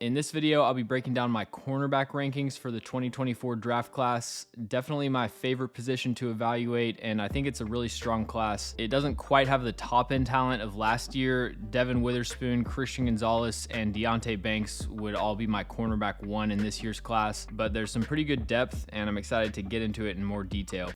In this video, I'll be breaking down my cornerback rankings for the 2024 draft class. Definitely my favorite position to evaluate, and I think it's a really strong class. It doesn't quite have the top end talent of last year. Devin Witherspoon, Christian Gonzalez, and Deonte Banks would all be my cornerback one in this year's class, but there's some pretty good depth, and I'm excited to get into it in more detail.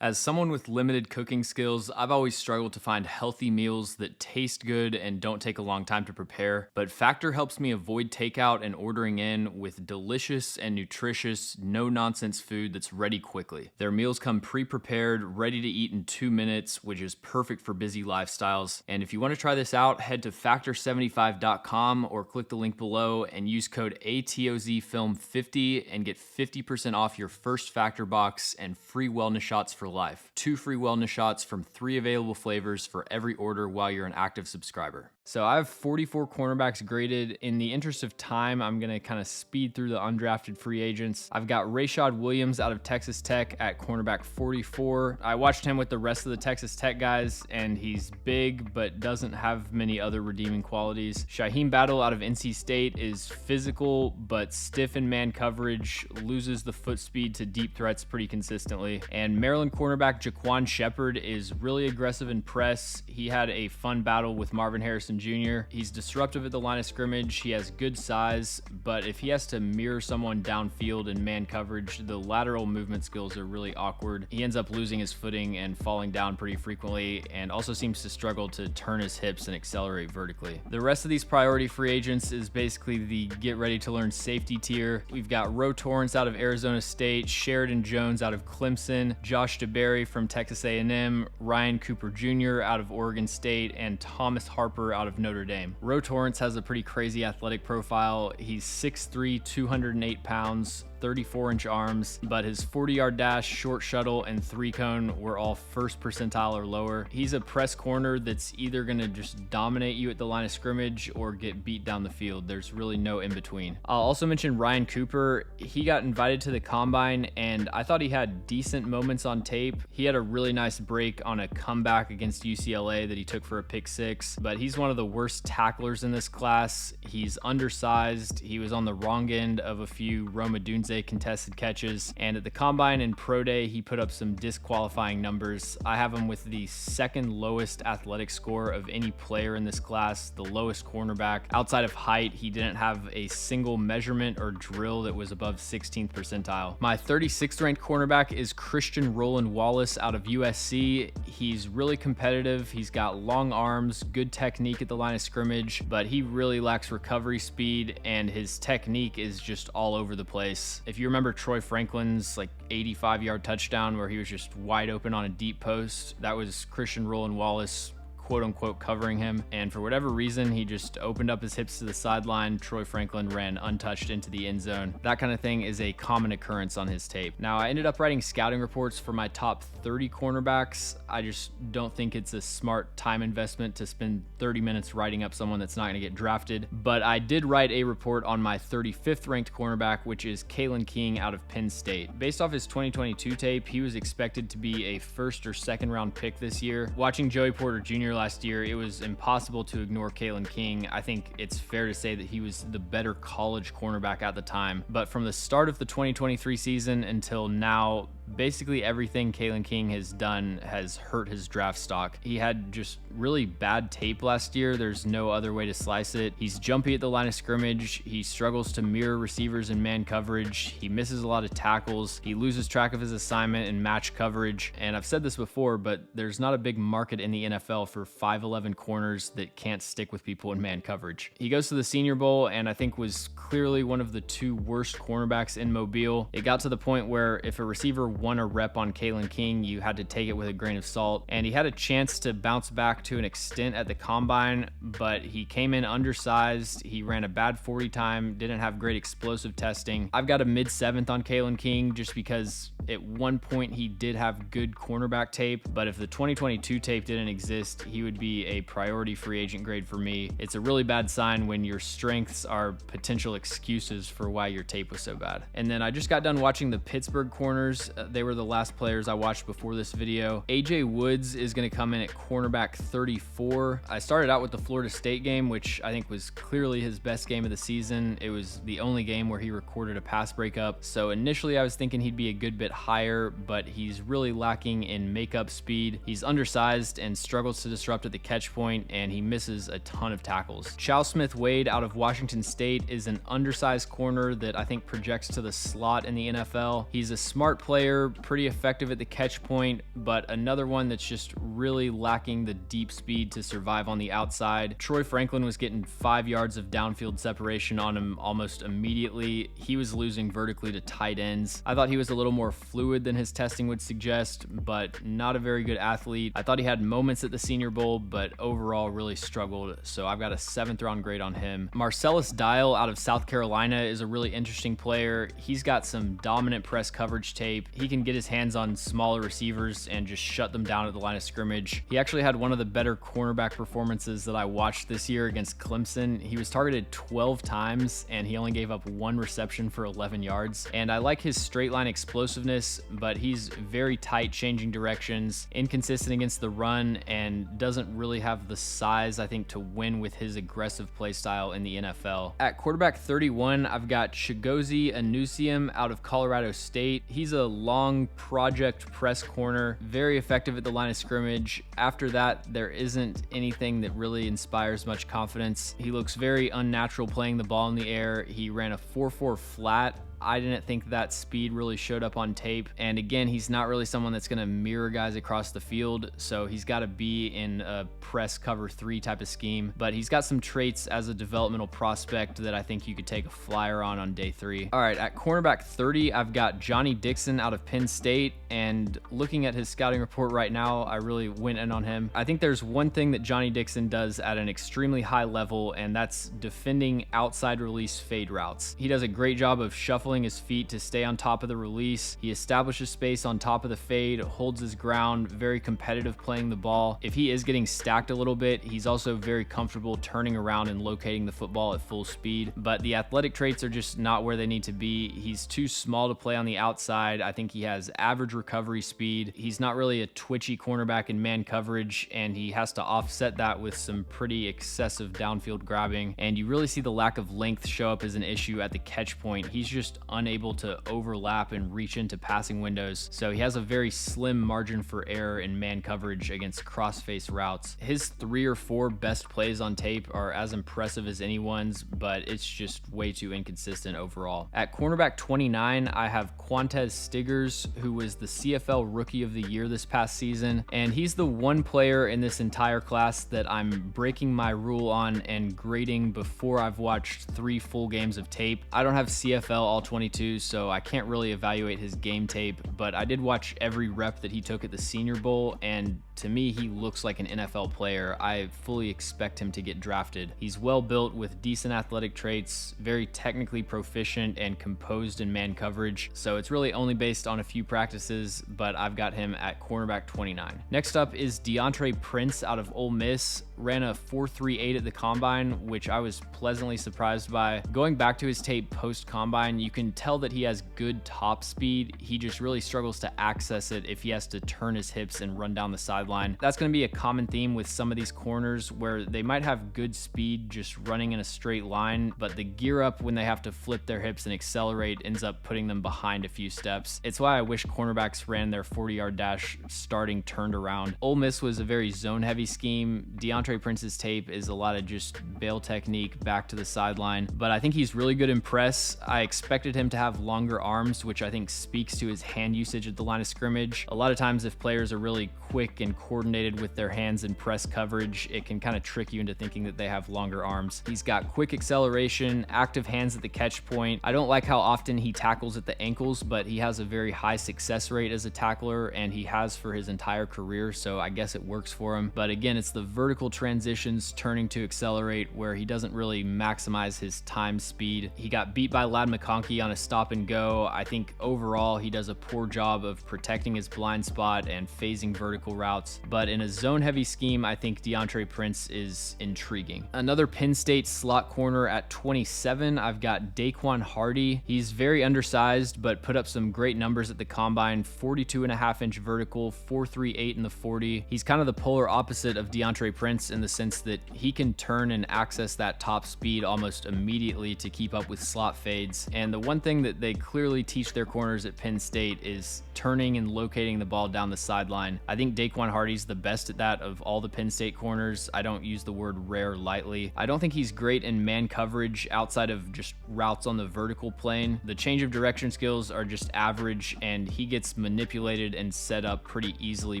As someone with limited cooking skills, I've always struggled to find healthy meals that taste good and don't take a long time to prepare, but Factor helps me avoid takeout and ordering in with delicious and nutritious, no-nonsense food that's ready quickly. Their meals come pre-prepared, ready to eat in 2 minutes, which is perfect for busy lifestyles. And if you want to try this out, head to factor75.com or click the link below and use code ATOZFilm50 and get 50% off your first Factor box and free wellness shots for life. 2 free wellness shots from 3 available flavors for every order while you're an active subscriber. So I have 44 cornerbacks graded. In the interest of time, I'm going to kind of speed through the undrafted free agents. I've got Rashad Williams out of Texas Tech at cornerback 44. I watched him with the rest of the Texas Tech guys, and he's big but doesn't have many other redeeming qualities. Shaheem Battle out of NC State is physical but stiff in man coverage, loses the foot speed to deep threats pretty consistently. And Maryland cornerback Jaquan Shepard is really aggressive in press. He had a fun battle with Marvin Harrison Jr. He's disruptive at the line of scrimmage. He has good size, but if he has to mirror someone downfield in man coverage, the lateral movement skills are really awkward. He ends up losing his footing and falling down pretty frequently, and also seems to struggle to turn his hips and accelerate vertically. The rest of these priority free agents is basically the get ready to learn safety tier. We've got Ro Torrance out of Arizona State, Sheridan Jones out of Clemson, Josh DeBerry from Texas A&M, Ryan Cooper Jr. out of Oregon State, and Thomas Harper out of Notre Dame. Ro Torrance has a pretty crazy athletic profile. He's 6'3", 208 pounds, 34-inch arms, but his 40-yard dash, short shuttle, and 3-cone were all first percentile or lower. He's a press corner that's either going to just dominate you at the line of scrimmage or get beat down the field. There's really no in between. I'll also mention Ryan Cooper. He got invited to the combine, and I thought he had decent moments on tape. He had a really nice break on a comeback against UCLA that he took for a pick 6, but he's one of the worst tacklers in this class. He's undersized. He was on the wrong end of a few Rome Odunze contested catches, and at the combine and pro day he put up some disqualifying numbers. I have him with the second lowest athletic score of any player in this class, the lowest cornerback. Outside of height, he didn't have a single measurement or drill that was above 16th percentile. My 36th ranked cornerback is Christian Roland Wallace out of USC. He's really competitive. He's got long arms, good technique at the line of scrimmage, but he really lacks recovery speed, and his technique is just all over the place. If you remember Troy Franklin's 85-yard touchdown where he was just wide open on a deep post, that was Christian Roland Wallace quote-unquote covering him, and for whatever reason he just opened up his hips to the sideline. Troy Franklin ran untouched into the end zone. That kind of thing is a common occurrence on his tape. Now, I ended up writing scouting reports for my top 30 cornerbacks. I just don't think it's a smart time investment to spend 30 minutes writing up someone that's not going to get drafted, but I did write a report on my 35th ranked cornerback, which is Kalen King out of Penn State. Based off his 2022 tape, he was expected to be a first or second round pick this year. Watching Joey Porter Jr. last year, it was impossible to ignore Kalen King. I think it's fair to say that he was the better college cornerback at the time, but from the start of the 2023 season until now, basically everything Kalen King has done has hurt his draft stock. He had just really bad tape last year. There's no other way to slice it. He's jumpy at the line of scrimmage. He struggles to mirror receivers in man coverage. He misses a lot of tackles. He loses track of his assignment in match coverage. And I've said this before, but there's not a big market in the NFL for 5'11" corners that can't stick with people in man coverage. He goes to the Senior Bowl and I think was clearly one of the 2 worst cornerbacks in Mobile. It got to the point where if a receiver won a rep on Kalen King, you had to take it with a grain of salt, and he had a chance to bounce back to an extent at the combine, but he came in undersized. He ran a bad 40 time, didn't have great explosive testing. I've got a mid-7th on Kalen King just because at one point he did have good cornerback tape, but if the 2022 tape didn't exist, he would be a priority free agent grade for me. It's a really bad sign when your strengths are potential excuses for why your tape was so bad. And then I just got done watching the Pittsburgh corners. They were the last players I watched before this video. AJ Woods is going to come in at cornerback 34. I started out with the Florida State game, which I think was clearly his best game of the season. It was the only game where he recorded a pass breakup. So initially I was thinking he'd be a good bit higher, but he's really lacking in makeup speed. He's undersized and struggles to disrupt at the catch point, and he misses a ton of tackles. Chow Smith-Wade out of Washington State is an undersized corner that I think projects to the slot in the NFL. He's a smart player, pretty effective at the catch point, but another one that's just really lacking the deep speed to survive on the outside. Troy Franklin was getting 5 yards of downfield separation on him almost immediately. He was losing vertically to tight ends. I thought he was a little more fluid than his testing would suggest, but not a very good athlete. I thought he had moments at the Senior Bowl, but overall really struggled, so I've got a 7th round grade on him. Marcellus Dial out of South Carolina is a really interesting player. He's got some dominant press coverage tape. He can get his hands on smaller receivers and just shut them down at the line of scrimmage. He actually had one of the better cornerback performances that I watched this year against Clemson. He was targeted 12 times and he only gave up 1 reception for 11 yards. And I like his straight line explosiveness, but he's very tight changing directions, inconsistent against the run, and doesn't really have the size, I think, to win with his aggressive play style in the NFL. At quarterback 31, I've got Chigozie Anusium out of Colorado State. He's a long project press corner, very effective at the line of scrimmage. After that, there isn't anything that really inspires much confidence. He looks very unnatural playing the ball in the air. He ran a 4.4 flat. I didn't think that speed really showed up on tape. And again, he's not really someone that's going to mirror guys across the field. So he's got to be in a press cover 3 type of scheme. But he's got some traits as a developmental prospect that I think you could take a flyer on day 3. All right, at cornerback 30, I've got Johnny Dixon out of Penn State. And looking at his scouting report right now, I really went in on him. I think there's one thing that Johnny Dixon does at an extremely high level, and that's defending outside release fade routes. He does a great job of shuffling his feet to stay on top of the release. He establishes space on top of the fade, holds his ground, very competitive playing the ball. If he is getting stacked a little bit, he's also very comfortable turning around and locating the football at full speed. But the athletic traits are just not where they need to be. He's too small to play on the outside. I think he has average recovery speed. He's not really a twitchy cornerback in man coverage, and he has to offset that with some pretty excessive downfield grabbing. And you really see the lack of length show up as an issue at the catch point. He's just unable to overlap and reach into passing windows, so he has a very slim margin for error in man coverage against cross-face routes. His 3 or 4 best plays on tape are as impressive as anyone's, but it's just way too inconsistent overall. At cornerback 29, I have Quantez Stiggers, who was the CFL Rookie of the Year this past season, and he's the one player in this entire class that I'm breaking my rule on and grading before I've watched 3 full games of tape. I don't have CFL all 22, so I can't really evaluate his game tape, but I did watch every rep that he took at the Senior Bowl, and to me, he looks like an NFL player. I fully expect him to get drafted. He's well built with decent athletic traits, very technically proficient, and composed in man coverage, so it's really only based on a few practices, but I've got him at cornerback 29. Next up is Diontre Prince out of Ole Miss. Ran a 4.38 at the combine, which I was pleasantly surprised by. Going back to his tape post-combine, you can tell that he has good top speed. He just really struggles to access it if he has to turn his hips and run down the sideline. That's going to be a common theme with some of these corners where they might have good speed just running in a straight line, but the gear up when they have to flip their hips and accelerate ends up putting them behind a few steps. It's why I wish cornerbacks ran their 40-yard dash starting turned around. Ole Miss was a very zone-heavy scheme. Diontre Prince's tape is a lot of just bail technique back to the sideline, but I think he's really good in press. I expected him to have longer arms, which I think speaks to his hand usage at the line of scrimmage. A lot of times if players are really quick and coordinated with their hands in press coverage, it can kind of trick you into thinking that they have longer arms. He's got quick acceleration, active hands at the catch point. I don't like how often he tackles at the ankles, but he has a very high success rate as a tackler, and he has for his entire career, so I guess it works for him. But again, it's the vertical transitions turning to accelerate where he doesn't really maximize his time speed. He got beat by Ladd McConkey unlucky on a stop and go. I think overall he does a poor job of protecting his blind spot and phasing vertical routes. But in a zone heavy scheme, I think Diontre Prince is intriguing. Another Penn State slot corner at 27, I've got Dayquan Hardy. He's very undersized, but put up some great numbers at the combine. 42.5-inch vertical, 4.38 in the 40. He's kind of the polar opposite of Diontre Prince in the sense that he can turn and access that top speed almost immediately to keep up with slot fades. And the one thing that they clearly teach their corners at Penn State is turning and locating the ball down the sideline. I think Dayquan Hardy's the best at that of all the Penn State corners. I don't use the word rare lightly. I don't think he's great in man coverage outside of just routes on the vertical plane. The change of direction skills are just average, and he gets manipulated and set up pretty easily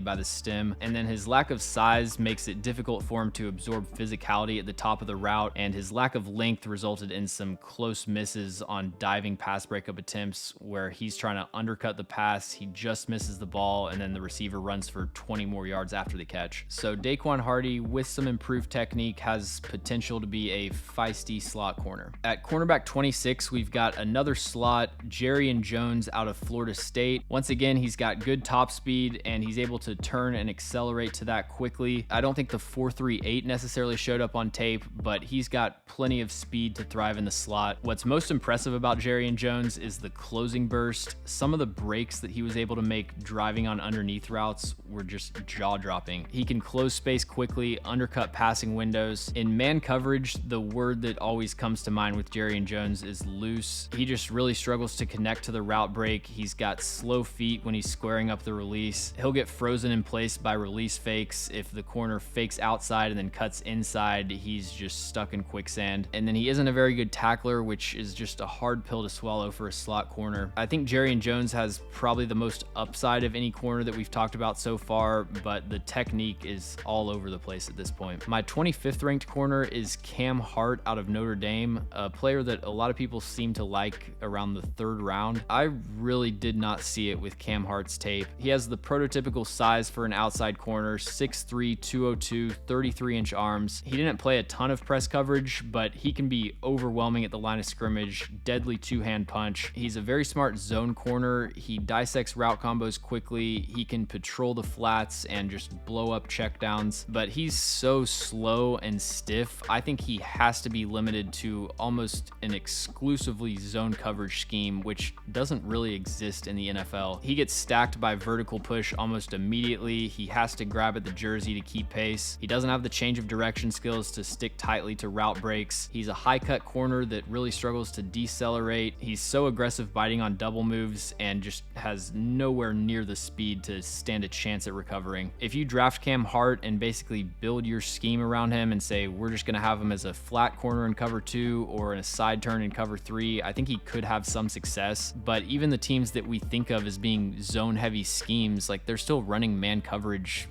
by the stem. And then his lack of size makes it difficult for him to absorb physicality at the top of the route, and his lack of length resulted in some close misses on diving pass breakup attempts where he's trying to undercut the pass, he just misses the ball, and then the receiver runs for 20 more yards after the catch. So Dayquan Hardy, with some improved technique, has potential to be a feisty slot corner. At cornerback 26, we've got another slot, Jarrian Jones out of Florida State. Once again, he's got good top speed and he's able to turn and accelerate to that quickly. I don't think the 4.38 necessarily showed up on tape, but he's got plenty of speed to thrive in the slot. What's most impressive about Jarrian Jones is the closing burst. Some of the breaks that he was able to make driving on underneath routes were just jaw-dropping. He can close space quickly, undercut passing windows. In man coverage, the word that always comes to mind with Jarrian Jones is loose. He just really struggles to connect to the route break. He's got slow feet when he's squaring up the release. He'll get frozen in place by release fakes. If the corner fakes outside and then cuts inside, he's just stuck in quicksand. And then he isn't a very good tackler, which is just a hard pill to swallow for a slot corner. I think Jarrian Jones has probably the most upside of any corner that we've talked about so far, but the technique is all over the place at this point. My 25th ranked corner is Cam Hart out of Notre Dame, a player that a lot of people seem to like around the 3rd round. I really did not see it with Cam Hart's tape. He has the prototypical size for an outside corner, 6'3", 202, 33-inch arms. He didn't play a ton of press coverage, but he can be overwhelming at the line of scrimmage, deadly two-hand punch. He's a very smart zone corner. He dissects route combos quickly. He can patrol the flats and just blow up checkdowns, but he's so slow and stiff. I think he has to be limited to almost an exclusively zone coverage scheme, which doesn't really exist in the NFL. He gets stacked by vertical push almost immediately. He has to grab at the jersey to keep pace. He doesn't have the change of direction skills to stick tightly to route breaks. He's a high cut corner that really struggles to decelerate. He's so aggressive biting on double moves and just has nowhere near the speed to stand a chance at recovering. If you draft Cam Hart and basically build your scheme around him and say, we're just going to have him as a flat corner in cover 2 or in a side turn in cover 3, I think he could have some success. But even the teams that we think of as being zone heavy schemes, like they're still running man coverage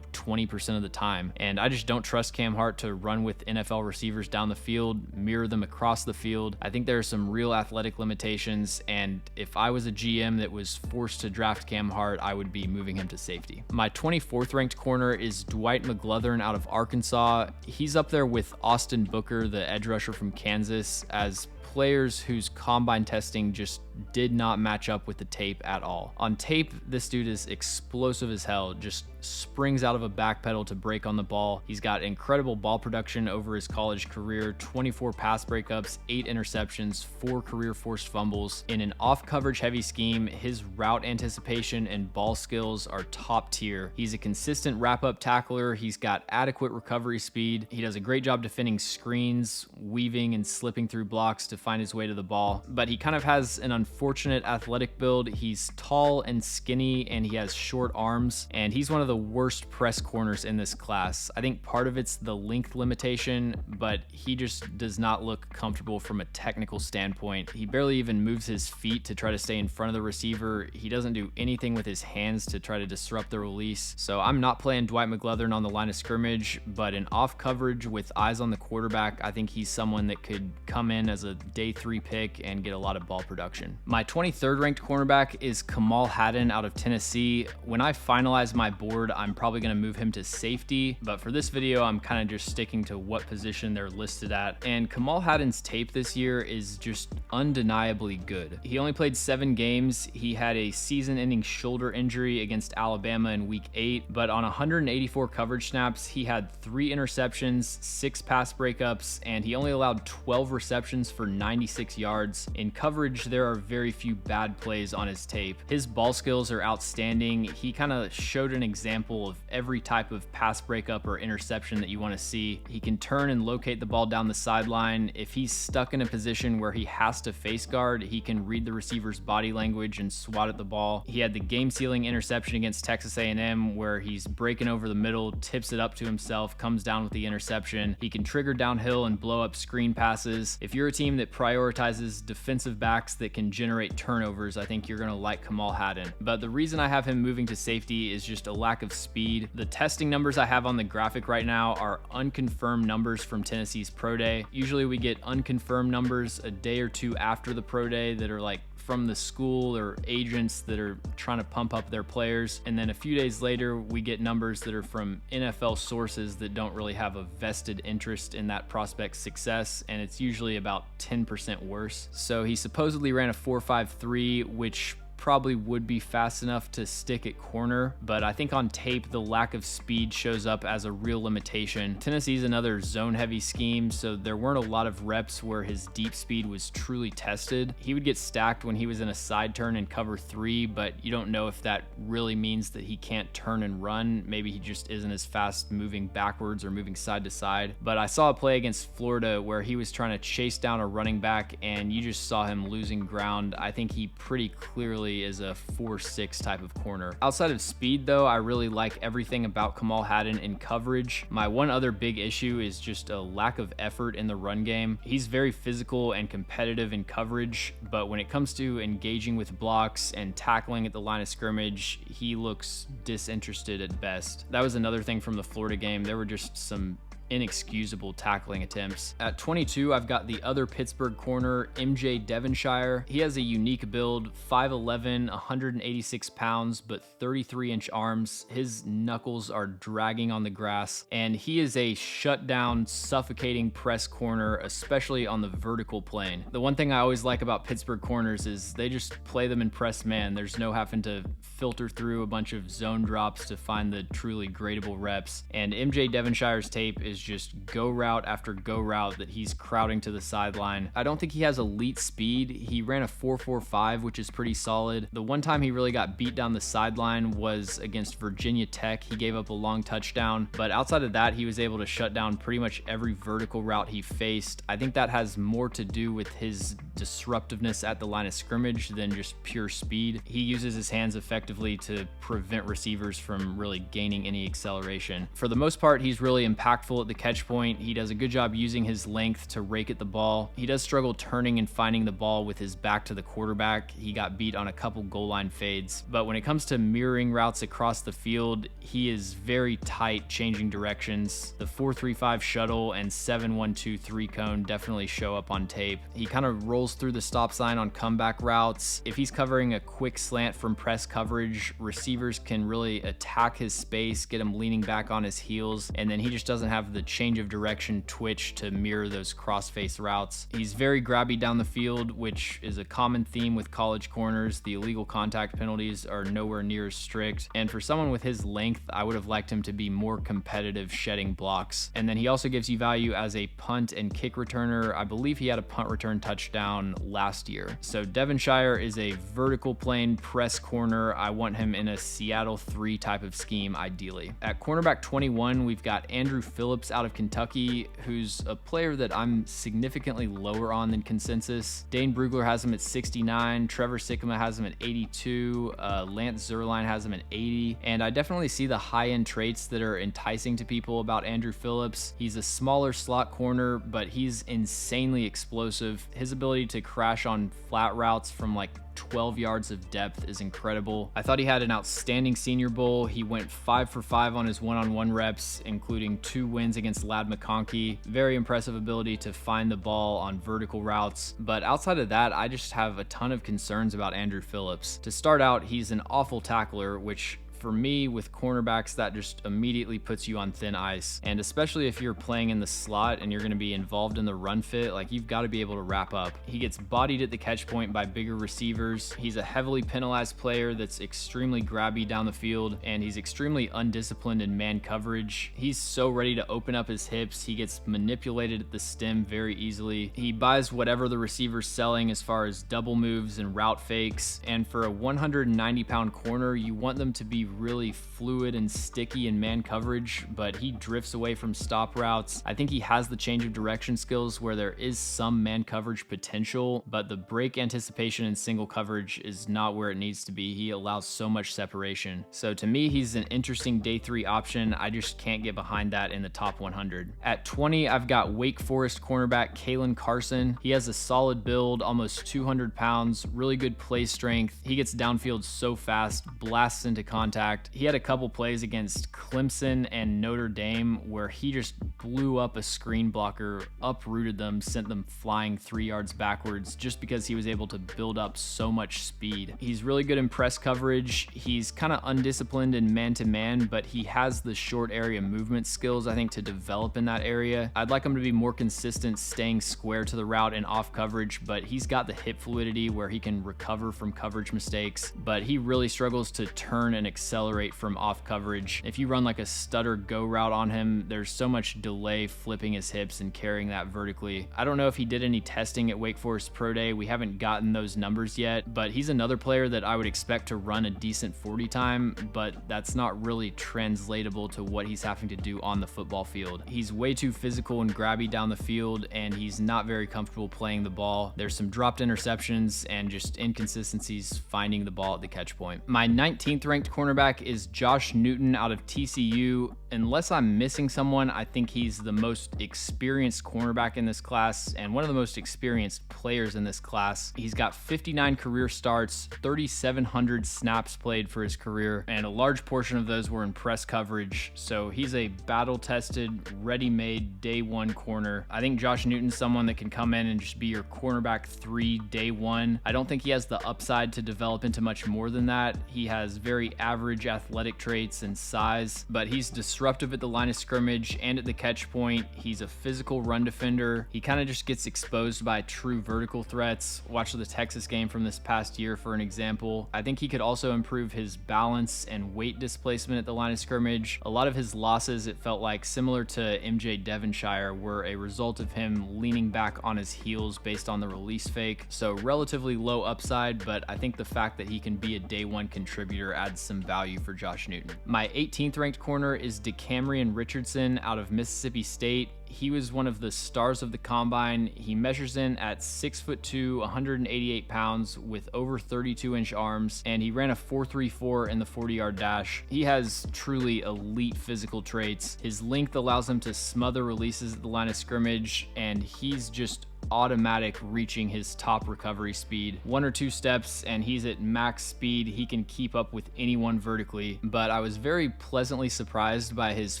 20% of the time. And I just don't trust Cam Hart to run with NFL receivers down the field, mirror them across the field. I think there are some real athletic limitations, and if I was a GM that was forced to draft Cam Hart, I would be moving him to safety. My 24th ranked corner is Dwight McGlothern out of Arkansas. He's up there with Austin Booker, the edge rusher from Kansas, as players whose combine testing just did not match up with the tape at all. On tape, this dude is explosive as hell, just springs out of a back pedal to break on the ball. He's got incredible ball production over his college career, 24 pass breakups, 8 interceptions, 4 career forced fumbles. In an off coverage heavy scheme, his route anticipation and ball skills are top tier. He's a consistent wrap up tackler. He's got adequate recovery speed. He does a great job defending screens, weaving and slipping through blocks to find his way to the ball, but he kind of has an unfortunate athletic build. He's tall and skinny and he has short arms, and he's one of the worst press corners in this class. I think part of it's the length limitation, but he just does not look comfortable from a technical standpoint. He barely even moves his feet to try to stay in front of the receiver. He doesn't do anything with his hands to try to disrupt the release. So I'm not playing Dwight McGlothern on the line of scrimmage, but in off coverage with eyes on the quarterback, I think he's someone that could come in as a day 3 pick and get a lot of ball production. My 23rd ranked cornerback is Kamal Haden out of Tennessee. When I finalized my board board, I'm probably going to move him to safety, but for this video, I'm kind of just sticking to what position they're listed at. And Kamal Haden's tape this year is just undeniably good. He only played 7 games. He had a season-ending shoulder injury against Alabama in week 8, but on 184 coverage snaps, he had 3 interceptions, 6 pass breakups, and he only allowed 12 receptions for 96 yards. In coverage, there are very few bad plays on his tape. His ball skills are outstanding. He kind of showed an example of every type of pass breakup or interception that you want to see. He can turn and locate the ball down the sideline. If he's stuck in a position where he has to face guard, he can read the receiver's body language and swat at the ball. He had the game-sealing interception against Texas A&M where he's breaking over the middle, tips it up to himself, comes down with the interception. He can trigger downhill and blow up screen passes. If you're a team that prioritizes defensive backs that can generate turnovers, I think you're going to like Kamal Haden. But the reason I have him moving to safety is just a lack of speed. The testing numbers I have on the graphic right now are unconfirmed numbers from Tennessee's Pro Day. Usually we get unconfirmed numbers a day or two after the Pro Day that are like from the school or agents that are trying to pump up their players. And then a few days later, we get numbers that are from NFL sources that don't really have a vested interest in that prospect's success. And it's usually about 10% worse. So he supposedly ran a 4.53, which probably would be fast enough to stick at corner, but I think on tape the lack of speed shows up as a real limitation. Tennessee's another zone heavy scheme, so there weren't a lot of reps where his deep speed was truly tested. He would get stacked when he was in a side turn in cover 3, but you don't know if that really means that he can't turn and run. Maybe he just isn't as fast moving backwards or moving side to side. But I saw a play against Florida where he was trying to chase down a running back and you just saw him losing ground. I think he pretty clearly is a 4.6 type of corner. Outside of speed though, I really like everything about Kamal Haden in coverage. My one other big issue is just a lack of effort in the run game. He's very physical and competitive in coverage, but when it comes to engaging with blocks and tackling at the line of scrimmage, he looks disinterested at best. That was another thing from the Florida game. There were just some inexcusable tackling attempts. At 22, I've got the other Pittsburgh corner, MJD Devonshire. He has a unique build, 5'11", 186 pounds, but 33-inch arms. His knuckles are dragging on the grass, and he is a shutdown, suffocating press corner, especially on the vertical plane. The one thing I always like about Pittsburgh corners is they just play them in press man. There's no having to filter through a bunch of zone drops to find the truly gradable reps, and MJD Devonshire's tape is just go route after go route that he's crowding to the sideline. I don't think he has elite speed. He ran a 4.45, which is pretty solid. The one time he really got beat down the sideline was against Virginia Tech. He gave up a long touchdown, but outside of that, he was able to shut down pretty much every vertical route he faced. I think that has more to do with his disruptiveness at the line of scrimmage than just pure speed. He uses his hands effectively to prevent receivers from really gaining any acceleration. For the most part, he's really impactful at the catch point. He does a good job using his length to rake at the ball. He does struggle turning and finding the ball with his back to the quarterback. He got beat on a couple goal line fades, but when it comes to mirroring routes across the field, he is very tight changing directions. The 4.35 shuttle and 7.123 cone definitely show up on tape. He kind of rolls through the stop sign on comeback routes. If he's covering a quick slant from press coverage, receivers can really attack his space, get him leaning back on his heels, and then he just doesn't have the change of direction twitch to mirror those cross-face routes. He's very grabby down the field, which is a common theme with college corners. The illegal contact penalties are nowhere near as strict, and for someone with his length, I would have liked him to be more competitive shedding blocks. And then he also gives you value as a punt and kick returner. I believe he had a punt return touchdown last year. So Devonshire is a vertical plane press corner. I want him in a Seattle 3 type of scheme ideally. At cornerback 21, we've got Andrew Phillips out of Kentucky, who's a player that I'm significantly lower on than consensus. Dane Brugler has him at 69, Trevor Sikkema has him at 82, Lance Zierlein has him at 80, and I definitely see the high-end traits that are enticing to people about Andrew Phillips. He's a smaller slot corner, but he's insanely explosive. His ability to crash on flat routes from like 12 yards of depth is incredible. I thought he had an outstanding Senior Bowl. He went 5 for 5 on his one-on-one reps, including 2 wins against Ladd McConkey. Very impressive ability to find the ball on vertical routes. But outside of that, I just have a ton of concerns about Andrew Phillips. To start out, he's an awful tackler, which for me, with cornerbacks, that just immediately puts you on thin ice. And especially if you're playing in the slot and you're going to be involved in the run fit, like, you've got to be able to wrap up. He gets bodied at the catch point by bigger receivers. He's a heavily penalized player that's extremely grabby down the field, and he's extremely undisciplined in man coverage. He's so ready to open up his hips. He gets manipulated at the stem very easily. He buys whatever the receiver's selling as far as double moves and route fakes. And for a 190-pound corner, you want them to be really fluid and sticky in man coverage, but he drifts away from stop routes. I think he has the change of direction skills where there is some man coverage potential, but the break anticipation in single coverage is not where it needs to be. He allows so much separation. So to me, he's an interesting day 3 option. I just can't get behind that in the top 100. At 20, I've got Wake Forest cornerback Carson. He has a solid build, almost 200 pounds, really good play strength. He gets downfield so fast, blasts into contact. He had a couple plays against Clemson and Notre Dame where he just blew up a screen blocker, uprooted them, sent them flying 3 yards backwards just because he was able to build up so much speed. He's really good in press coverage. He's kind of undisciplined in man-to-man, but he has the short area movement skills, I think, to develop in that area. I'd like him to be more consistent staying square to the route and off coverage, but he's got the hip fluidity where he can recover from coverage mistakes, but he really struggles to turn and accelerate from off coverage. If you run like a stutter go route on him, there's so much delay flipping his hips and carrying that vertically. I don't know if he did any testing at Wake Forest Pro Day. We haven't gotten those numbers yet, but he's another player that I would expect to run a decent 40 time, but that's not really translatable to what he's having to do on the football field. He's way too physical and grabby down the field, and he's not very comfortable playing the ball. There's some dropped interceptions and just inconsistencies finding the ball at the catch point. My 19th ranked cornerback is Josh Newton out of TCU. Unless I'm missing someone, I think he's the most experienced cornerback in this class and one of the most experienced players in this class. He's got 59 career starts, 3,700 snaps played for his career, and a large portion of those were in press coverage. So he's a battle-tested, ready-made day 1 corner. I think Josh Newton's someone that can come in and just be your cornerback 3 day 1. I don't think he has the upside to develop into much more than that. He has very average athletic traits and size, but he's disruptive at the line of scrimmage and at the catch point. He's a physical run defender. He kind of just gets exposed by true vertical threats. Watch the Texas game from this past year for an example. I think he could also improve his balance and weight displacement at the line of scrimmage. A lot of his losses, it felt like, similar to MJD Devonshire, were a result of him leaning back on his heels based on the release fake. So relatively low upside, but I think the fact that he can be a day 1 contributor adds some value for Josh Newton. My 18th ranked corner is Kamari Richardson out of Mississippi State. He was one of the stars of the combine. He measures in at 6'2", 188 pounds with over 32-inch arms, and he ran a 4.34 in the 40-yard dash. He has truly elite physical traits. His length allows him to smother releases at the line of scrimmage, and he's just automatic reaching his top recovery speed. 1 or 2 steps and he's at max speed. He can keep up with anyone vertically, but I was very pleasantly surprised by his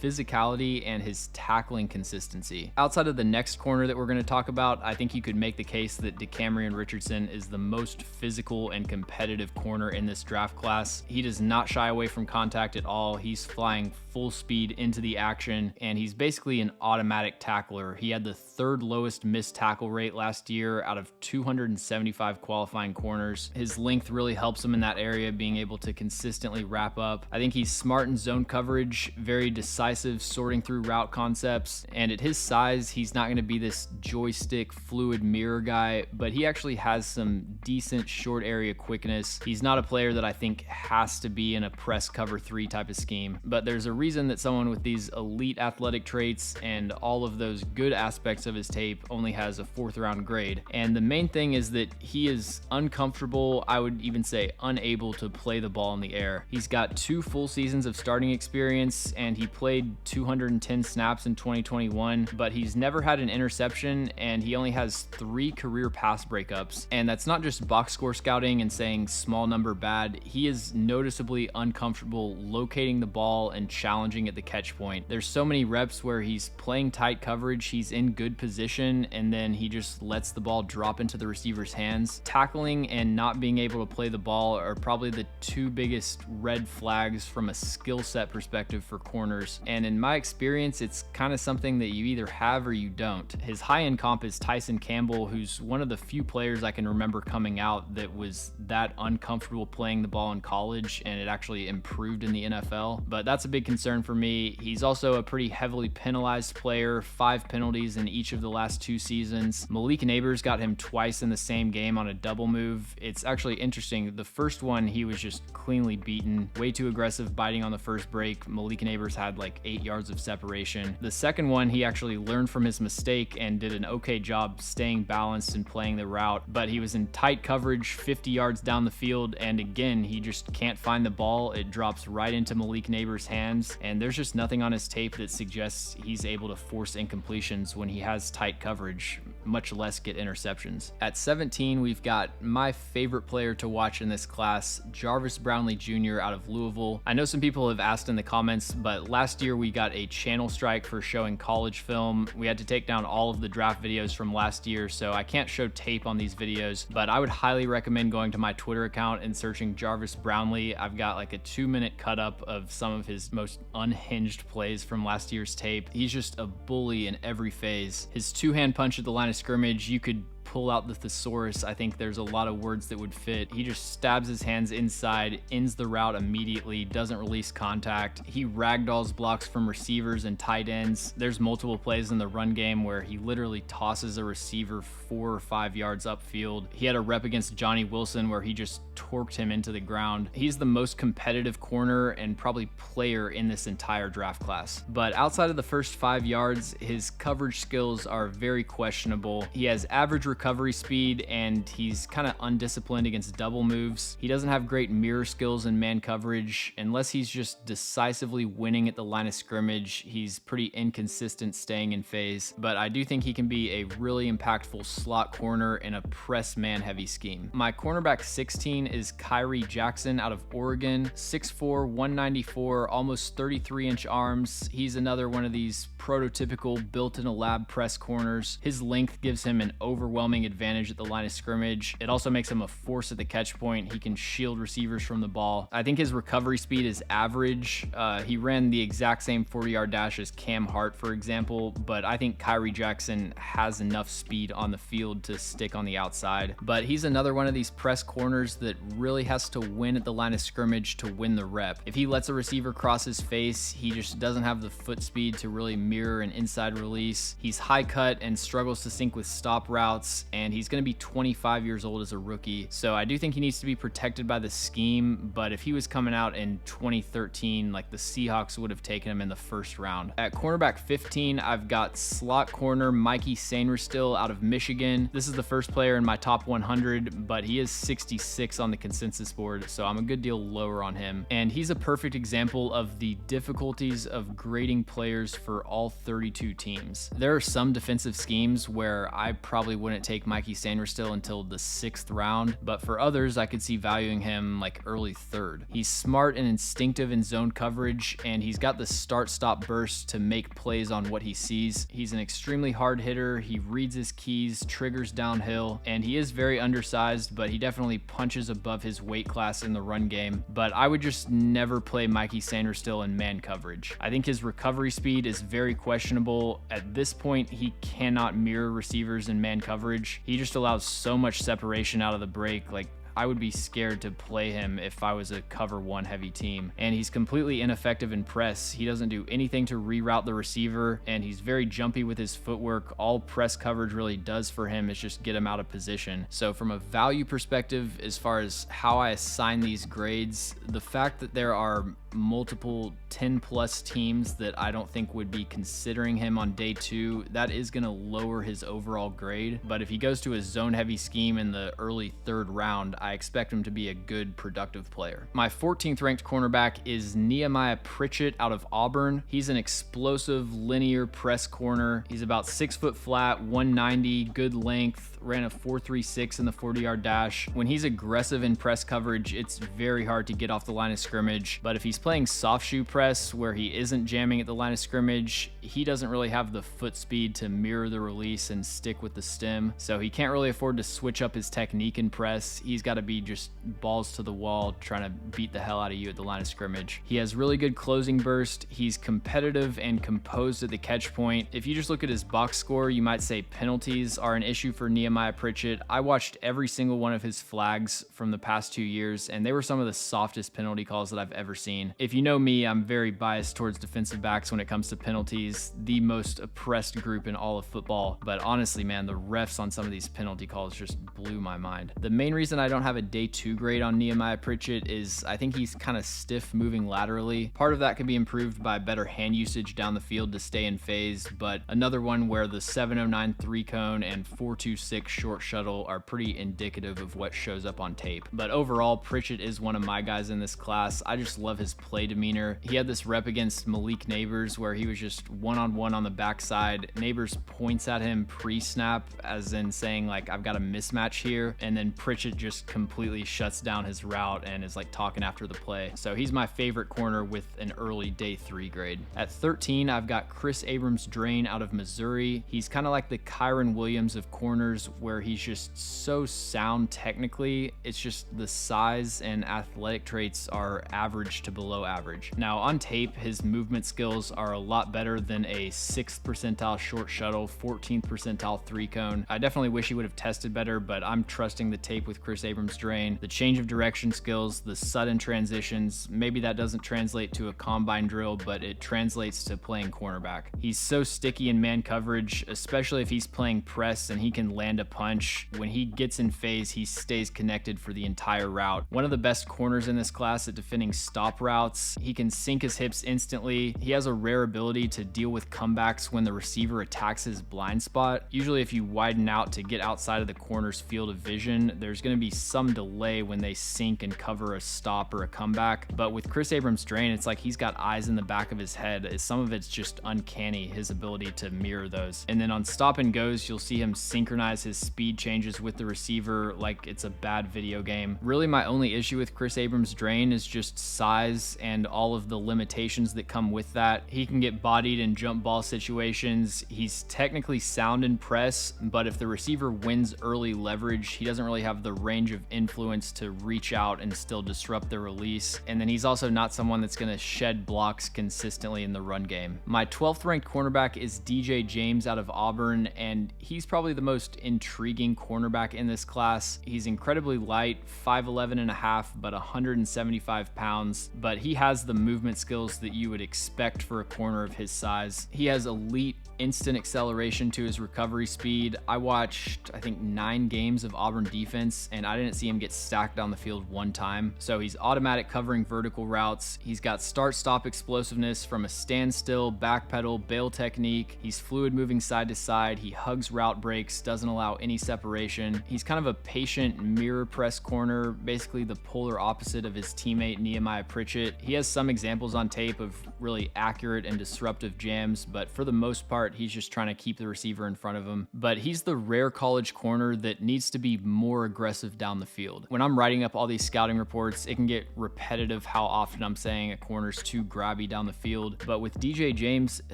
physicality and his tackling consistency. Outside of the next corner that we're going to talk about, I think you could make the case that Kamari Richardson is the most physical and competitive corner in this draft class. He does not shy away from contact at all. He's flying full speed into the action, and he's basically an automatic tackler. He had the 3rd lowest missed tackle rate last year out of 275 qualifying corners. His length really helps him in that area, being able to consistently wrap up. I think he's smart in zone coverage, very decisive sorting through route concepts, and at his size, he's not going to be this joystick fluid mirror guy, but he actually has some decent short area quickness. He's not a player that I think has to be in a press cover 3 type of scheme, but there's a reason that someone with these elite athletic traits and all of those good aspects of his tape only has a 4th round grade. And the main thing is that he is uncomfortable, I would even say unable to play the ball in the air. He's got 2 full seasons of starting experience, and he played 210 snaps in 2021, but he's never had an interception, and he only has 3 career pass breakups. And that's not just box score scouting and saying small number bad. He is noticeably uncomfortable locating the ball and challenging at the catch point. There's so many reps where he's playing tight coverage, he's in good position, and then he he just lets the ball drop into the receiver's hands. Tackling and not being able to play the ball are probably the two biggest red flags from a skill set perspective for corners. And in my experience, it's kind of something that you either have or you don't. His high-end comp is Tyson Campbell, who's one of the few players I can remember coming out that was that uncomfortable playing the ball in college, and it actually improved in the NFL. But that's a big concern for me. He's also a pretty heavily penalized player, 5 penalties in each of the last 2 seasons. Malik Neighbors got him twice in the same game on a double move. It's actually interesting. The first one, he was just cleanly beaten, way too aggressive, biting on the first break. Malik Neighbors had like 8 yards of separation. The second one, he actually learned from his mistake and did an okay job staying balanced and playing the route, but he was in tight coverage 50 yards down the field, and again, he just can't find the ball. It drops right into Malik Neighbors' hands, and there's just nothing on his tape that suggests he's able to force incompletions when he has tight coverage, much less get interceptions. At 17, we've got my favorite player to watch in this class, Jarvis Brown Jr. out of Louisville. I know some people have asked in the comments, but last year we got a channel strike for showing college film. We had to take down all of the draft videos from last year, so I can't show tape on these videos, but I would highly recommend going to my Twitter account and searching Jarvis Brownlee. I've got like a 2-minute cut up of some of his most unhinged plays from last year's tape. He's just a bully in every phase. His 2-hand punch at the line of scrimmage, you could pull out the thesaurus. I think there's a lot of words that would fit. He just stabs his hands inside, ends the route immediately, doesn't release contact. He ragdolls blocks from receivers and tight ends. There's multiple plays in the run game where he literally tosses a receiver 4 or 5 yards upfield. He had a rep against Johnny Wilson where he just torqued him into the ground. He's the most competitive corner and probably player in this entire draft class. But outside of the first 5 yards, his coverage skills are very questionable. He has average recovery speed, and he's kind of undisciplined against double moves. He doesn't have great mirror skills in man coverage. Unless he's just decisively winning at the line of scrimmage, he's pretty inconsistent staying in phase. But I do think he can be a really impactful slot corner in a press man heavy scheme. My cornerback 16 is Kyrie Jackson out of Oregon, 6'4", 194, almost 33-inch arms. He's another one of these prototypical built in a lab press corners. His length gives him an overwhelming advantage at the line of scrimmage. It also makes him a force at the catch point. He can shield receivers from the ball. I think his recovery speed is average. He ran the exact same 40-yard dash as Cam Hart, for example, but I think Kyrie Jackson has enough speed on the field to stick on the outside. But he's another one of these press corners that really has to win at the line of scrimmage to win the rep. If he lets a receiver cross his face, he just doesn't have the foot speed to really mirror an inside release. He's high cut and struggles to sync with stop routes, and he's going to be 25 years old as a rookie. So I do think he needs to be protected by the scheme, but if he was coming out in 2013, like the Seahawks would have taken him in the first round. At cornerback 15, I've got slot corner Mikey Sanders still out of Michigan. This is the first player in my top 100, but he is 66 on the consensus board, so I'm a good deal lower on him. And he's a perfect example of the difficulties of grading players for all 32 teams. There are some defensive schemes where I probably wouldn't take Mikey Sanders still until the 6th round, but for others, I could see valuing him like early 3rd. He's smart and instinctive in zone coverage, and he's got the start-stop burst to make plays on what he sees. He's an extremely hard hitter. He reads his keys, triggers downhill, and he is very undersized, but he definitely punches above his weight class in the run game. But I would just never play Mikey Sanders still in man coverage. I think his recovery speed is very questionable. At this point, he cannot mirror receivers in man coverage. He just allows so much separation out of the break. Like, I would be scared to play him if I was a cover 1 heavy team. And he's completely ineffective in press. He doesn't do anything to reroute the receiver, and he's very jumpy with his footwork. All press coverage really does for him is just get him out of position. So from a value perspective, as far as how I assign these grades, the fact that there are multiple 10+ teams that I don't think would be considering him on day 2, that is going to lower his overall grade. But if he goes to a zone heavy scheme in the early 3rd round, I expect him to be a good, productive player. My 14th ranked cornerback is Nehemiah Parris out of Auburn. He's an explosive linear press corner. He's about 6 foot flat, 190, good length, ran a 4.36 in the 40-yard dash. When he's aggressive in press coverage, it's very hard to get off the line of scrimmage, but if he's playing soft shoe press where he isn't jamming at the line of scrimmage, he doesn't really have the foot speed to mirror the release and stick with the stem, so he can't really afford to switch up his technique in press. He's got to be just balls to the wall trying to beat the hell out of you at the line of scrimmage. He has really good closing burst. He's competitive and composed at the catch point. If you just look at his box score, you might say penalties are an issue for Nehemiah Parris. I watched every single one of his flags from the past 2 years, and they were some of the softest penalty calls that I've ever seen. If you know me, I'm very biased towards defensive backs when it comes to penalties, the most oppressed group in all of football. But honestly, man, the refs on some of these penalty calls just blew my mind. The main reason I don't have a day 2 grade on Nehemiah Parris is I think he's kind of stiff moving laterally. Part of that could be improved by better hand usage down the field to stay in phase, but another one where the 709 3 cone and 426 short shuttle are pretty indicative of what shows up on tape. But overall, Pritchett is one of my guys in this class. I just love his play demeanor. He had this rep against Malik Neighbors where he was just one-on-one on the backside. Neighbors points at him pre-snap as in saying like, I've got a mismatch here, and then Pritchett just completely shuts down his route and is like talking after the play. So he's my favorite corner with an early day 3 grade. At 13, I've got Chris Abrams Drain out of Missouri. He's kind of like the Kyron Williams of corners where he's just so sound technically. It's just the size and athletic traits are average to below average. Now on tape, his movement skills are a lot better than a 6th percentile short shuttle, 14th percentile 3 cone. I definitely wish he would have tested better, but I'm trusting the tape with Chris Abrams Drain. The change of direction skills, the sudden transitions, maybe that doesn't translate to a combine drill, but it translates to playing cornerback. He's so sticky in man coverage, especially if he's playing press and he can land a punch. When he gets in phase, he stays connected for the entire route. One of the best corners in this class at defending stop routes. He can sink his hips instantly. He has a rare ability to deal with comebacks when the receiver attacks his blind spot. Usually if you widen out to get outside of the corner's field of vision, there's going to be some delay when they sink and cover a stop or a comeback. But with Chris Abrams Drain, it's like he's got eyes in the back of his head. Some of it's just uncanny, his ability to mirror those. And then on stop and goes, you'll see him synchronize his speed changes with the receiver like it's a bad video game. Really, my only issue with Chris Abrams Drain is just size and all of the limitations that come with that. He can get bodied in jump ball situations. He's technically sound in press, but if the receiver wins early leverage, he doesn't really have the range of influence to reach out and still disrupt the release. And then he's also not someone that's going to shed blocks consistently in the run game. My 12th ranked cornerback is DJ James out of Auburn, and he's probably the most intriguing cornerback in this class. He's incredibly light, 5'11 and a half, but 175 pounds, but he has the movement skills that you would expect for a corner of his size. He has elite instant acceleration to his recovery speed. I watched, I think, 9 games of Auburn defense, and I didn't see him get stacked down the field one time. So he's automatic covering vertical routes. He's got start-stop explosiveness from a standstill, backpedal, bail technique. He's fluid moving side to side. He hugs route breaks, doesn't allow any separation. He's kind of a patient mirror press corner, basically the polar opposite of his teammate Nehemiah Parris. He has some examples on tape of really accurate and disruptive jams, but for the most part, he's just trying to keep the receiver in front of him. But he's the rare college corner that needs to be more aggressive down the field. When I'm writing up all these scouting reports, it can get repetitive how often I'm saying a corner's too grabby down the field. But with DJ James,